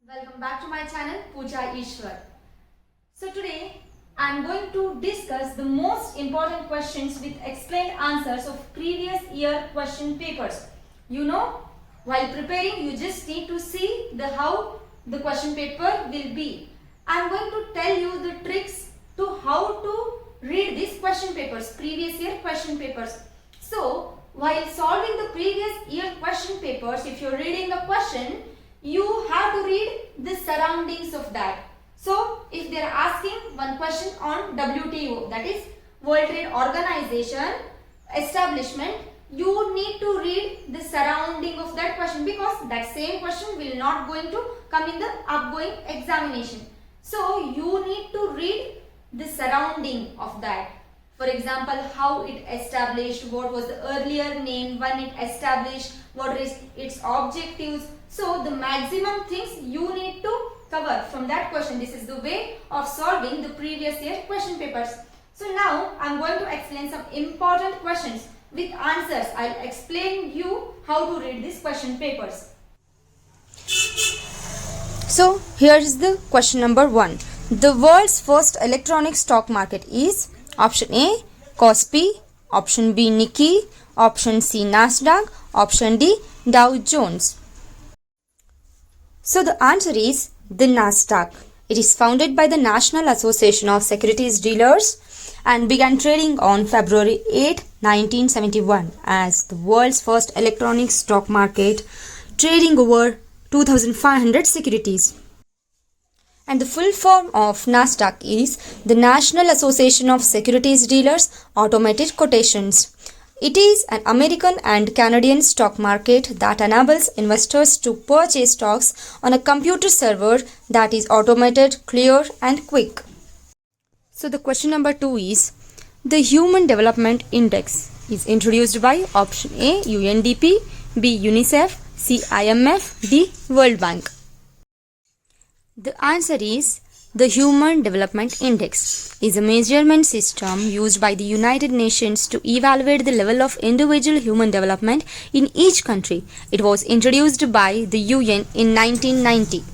Welcome back to my channel Pooja Ishwar. So today I am going to discuss the most important questions with explained answers of previous year question papers. You know, while preparing you just need to see how the question paper will be. I am going to tell you the tricks to how to read these question papers, previous year question papers. So while solving the previous year question papers, if you are reading the question, you have to read the surroundings of that. So if they are asking one question on WTO, that is World Trade Organization establishment, you need to read the surrounding of that question, because that same question will not going to come in the upgoing examination. So you need to read the surrounding of that. For example, how it established, what was the earlier name, when it established, what is its objectives. So the maximum things you need to cover from that question. This is the way of solving the previous year question papers. So now I am going to explain some important questions with answers. I will explain you how to read these question papers. So here is the question number 1. The world's first electronic stock market is option A KOSPI, option B Nikkei, option C Nasdaq, option D Dow Jones. So the answer is the Nasdaq. It is founded by the National Association of Securities Dealers and began trading on February 8, 1971 as the world's first electronic stock market, trading over 2,500 securities. And the full form of Nasdaq is the National Association of Securities Dealers Automated Quotations. It is an American and Canadian stock market that enables investors to purchase stocks on a computer server that is automated, clear and quick. So the question number 2 is, the Human Development Index is introduced by option A UNDP, B UNICEF, C IMF, D World Bank. The answer is the Human Development Index is a measurement system used by the United Nations to evaluate the level of individual human development in each country. It was introduced by the UN in 1990.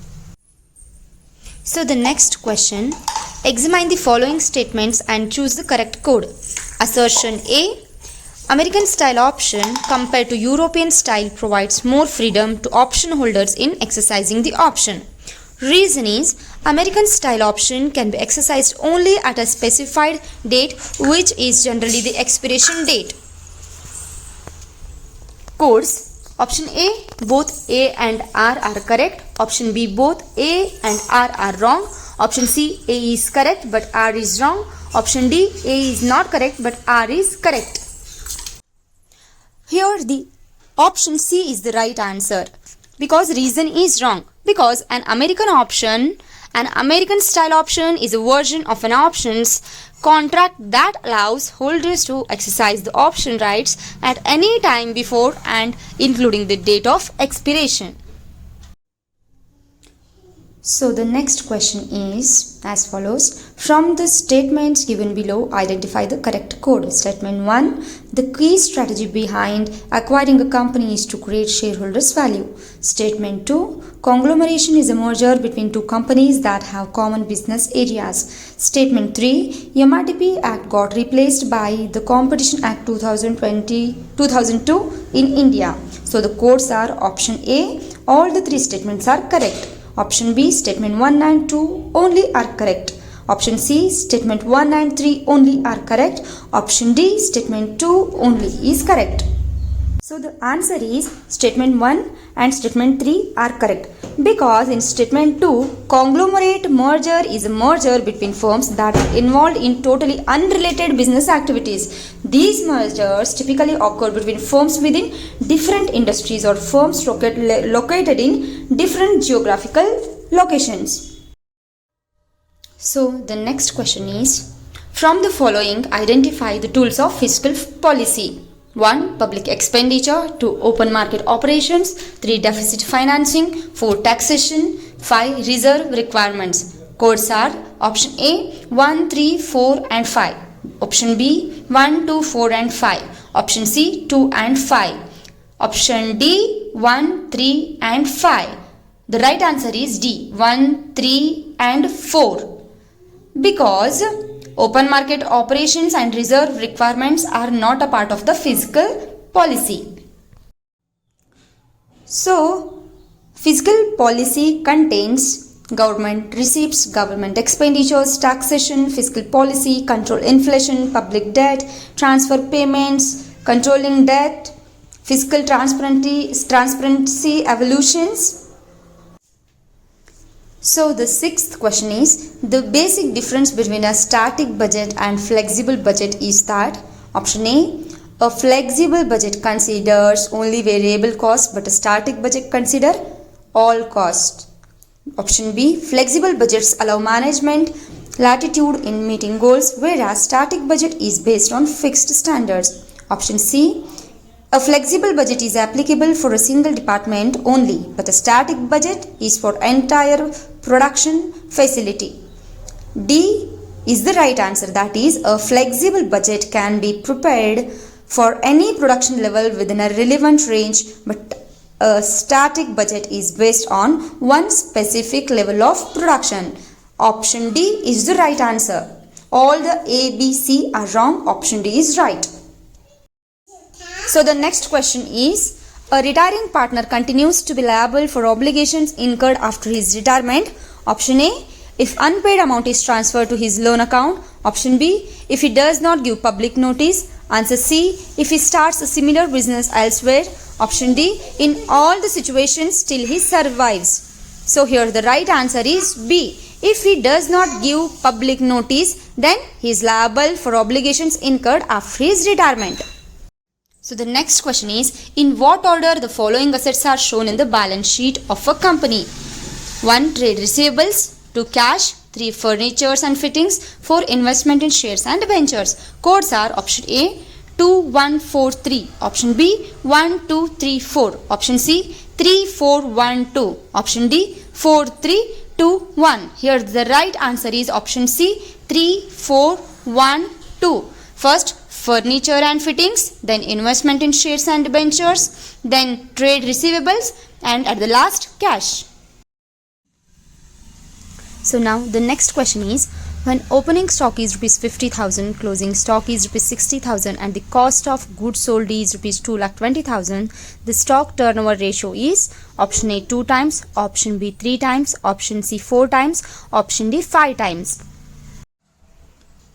So the next question, examine the following statements and choose the correct code. Assertion A, American style option compared to European style provides more freedom to option holders in exercising the option. Reason is, American style option can be exercised only at a specified date, which is generally the expiration date. Codes. Option A, both A and R are correct. Option B, both A and R are wrong. Option C, A is correct but R is wrong. Option D, A is not correct but R is correct. Here the option C is the right answer, because reason is wrong. Because an American style option is a version of an options contract that allows holders to exercise the option rights at any time before and including the date of expiration. So the next question is as follows. From the statements given below, identify the correct code. Statement 1. The key strategy behind acquiring a company is to create shareholders' value. Statement 2. Conglomeration is a merger between two companies that have common business areas. Statement 3. MRTP Act got replaced by the Competition Act 2002 in India. So the codes are option A. All the three statements are correct. Option B, statement 1 and 2 only are correct. Option C, statement 1 and 3 only are correct. Option D, statement 2 only is correct. So the answer is statement 1 and statement 3 are correct, because in statement 2, conglomerate merger is a merger between firms that are involved in totally unrelated business activities. These mergers typically occur between firms within different industries or firms located in different geographical locations. So the next question is, from the following, identify the tools of fiscal policy. 1. Public expenditure. 2. Open market operations. 3. Deficit financing. 4. Taxation. 5. Reserve requirements. Codes are option A 1, 3, 4 and 5. Option B 1, 2, 4 and 5. Option C 2 and 5. Option D 1, 3 and 5. The right answer is D, 1, 3 and 4. Because open market operations and reserve requirements are not a part of the fiscal policy. So, fiscal policy contains government receipts, government expenditures, taxation, fiscal policy, control inflation, public debt, transfer payments, controlling debt, fiscal transparency evolutions. So the sixth question is, the basic difference between a static budget and flexible budget is that option A flexible budget considers only variable costs but a static budget consider all costs. Option B, flexible budgets allow management latitude in meeting goals whereas static budget is based on fixed standards. Option C, a flexible budget is applicable for a single department only, but a static budget is for entire production facility. D is the right answer, that is, a flexible budget can be prepared for any production level within a relevant range, but a static budget is based on one specific level of production. Option D is the right answer. All the A, B, C are wrong. Option D is right. So the next question is, a retiring partner continues to be liable for obligations incurred after his retirement. Option A, if unpaid amount is transferred to his loan account. Option B, if he does not give public notice. Answer C, if he starts a similar business elsewhere. Option D, in all the situations till he survives. So here the right answer is B. If he does not give public notice, then he is liable for obligations incurred after his retirement. So the next question is, in what order the following assets are shown in the balance sheet of a company? 1. Trade receivables, 2. Cash, 3. Furnitures and fittings, 4. Investment in shares and ventures. Codes are option A 2143, option B 1234, option C 3412, option D 4321. Here the right answer is option C 3412. First, furniture and fittings, then investment in shares and ventures, then trade receivables, and at the last, cash. So now the next question is, when opening stock is rupees 50,000, closing stock is rupees 60,000 and the cost of goods sold is rupees 2,20,000, the stock turnover ratio is option A 2 times, option B 3 times, option C 4 times, option D 5 times.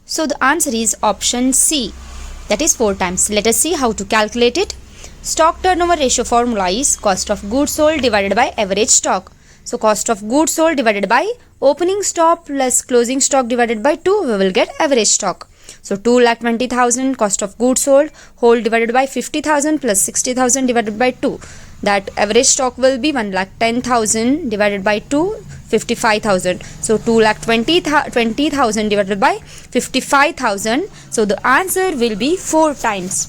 So the answer is option C, that is 4 times. Let us see how to calculate it. Stock turnover ratio formula is cost of goods sold divided by average stock. So cost of goods sold divided by opening stock plus closing stock divided by 2, we will get average stock. So 2,20,000 cost of goods sold whole divided by 50,000 plus 60,000 divided by 2. That average stock will be 1,10,000 divided by 2, 55,000. So 2,20,000 divided by 55,000. So the answer will be 4 times.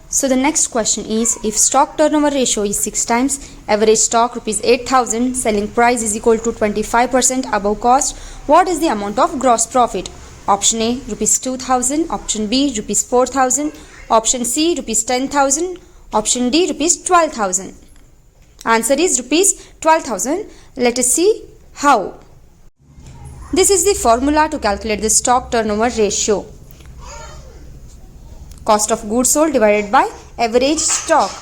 So the next question is, if stock turnover ratio is 6 times, average stock rupees 8,000, selling price is equal to 25% above cost, what is the amount of gross profit? Option A rupees 2,000, option B rupees 4,000, option C rupees 10,000, option D rupees 12,000. Answer is rupees 12,000. Let us see how. This is the formula to calculate the stock turnover ratio. Cost of goods sold divided by average stock.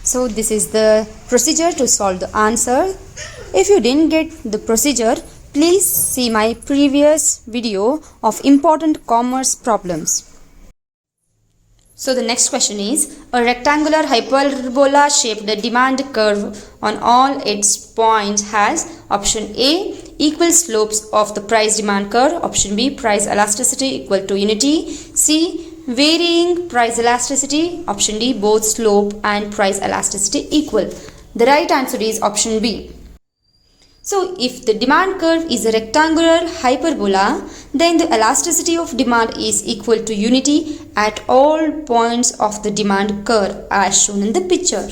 So this is the procedure to solve the answer. If you didn't get the procedure, please see my previous video of important commerce problems. So the next question is, a rectangular hyperbola shaped demand curve on all its points has option A equal slopes of the price demand curve, option B price elasticity equal to unity, C varying price elasticity, option D both slope and price elasticity equal. The right answer is option B. So if the demand curve is a rectangular hyperbola, then the elasticity of demand is equal to unity at all points of the demand curve as shown in the picture.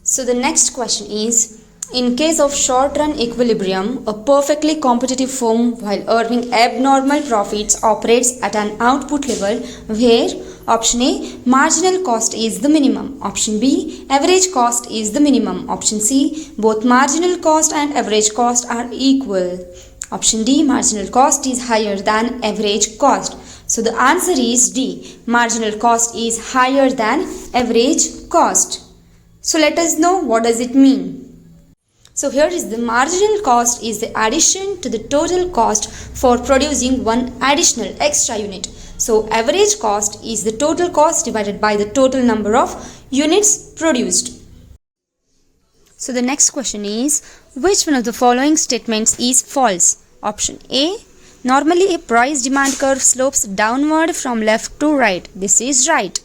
So the next question is, In case of short-run equilibrium, a perfectly competitive firm while earning abnormal profits operates at an output level where option A, marginal cost is the minimum. Option B, average cost is the minimum. Option C, both marginal cost and average cost are equal. Option D, marginal cost is higher than average cost. So the answer is D, marginal cost is higher than average cost. So let us know what does it mean. So here is the marginal cost is the addition to the total cost for producing one additional extra unit. So average cost is the total cost divided by the total number of units produced. So the next question is, which one of the following statements is false? Option A, normally a price demand curve slopes downward from left to right. This is right.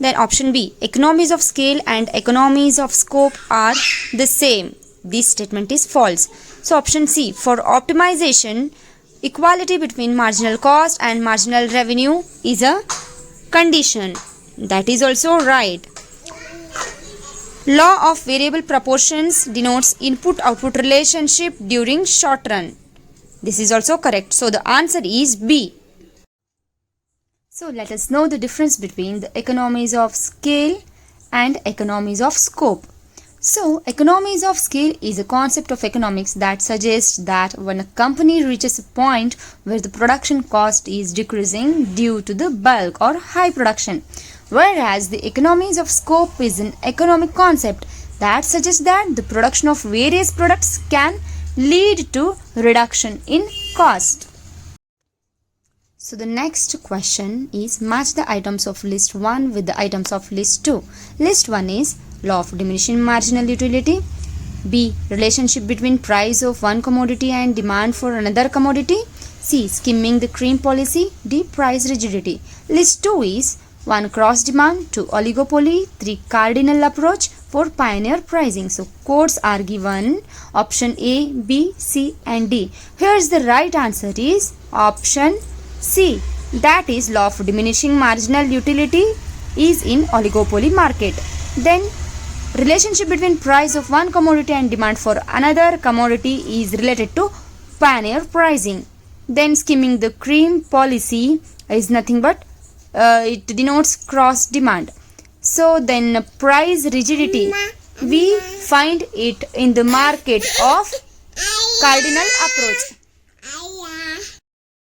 Then option B, economies of scale and economies of scope are the same. This statement is false. So option C, for optimization, equality between marginal cost and marginal revenue is a condition. That is also right. Law of variable proportions denotes input-output relationship during short run. This is also correct. So the answer is B. So let us know the difference between the economies of scale and economies of scope. So, economies of scale is a concept of economics that suggests that when a company reaches a point where the production cost is decreasing due to the bulk or high production, whereas the economies of scope is an economic concept that suggests that the production of various products can lead to reduction in cost. So the next question is, match the items of list 1 with the items of list 2. List 1 is law of diminishing marginal utility. B, relationship between price of one commodity and demand for another commodity. C, skimming the cream policy. D, price rigidity. List 2 is 1, cross demand. 2, oligopoly. 3, cardinal approach. 4, pioneer pricing. So codes are given option A, B, C and D. Here's the right answer is option C. That is law of diminishing marginal utility is in oligopoly market. Then relationship between price of one commodity and demand for another commodity is related to pioneer pricing. Then skimming the cream policy is nothing but it denotes cross demand. So then price rigidity, we find it in the market of cardinal approach.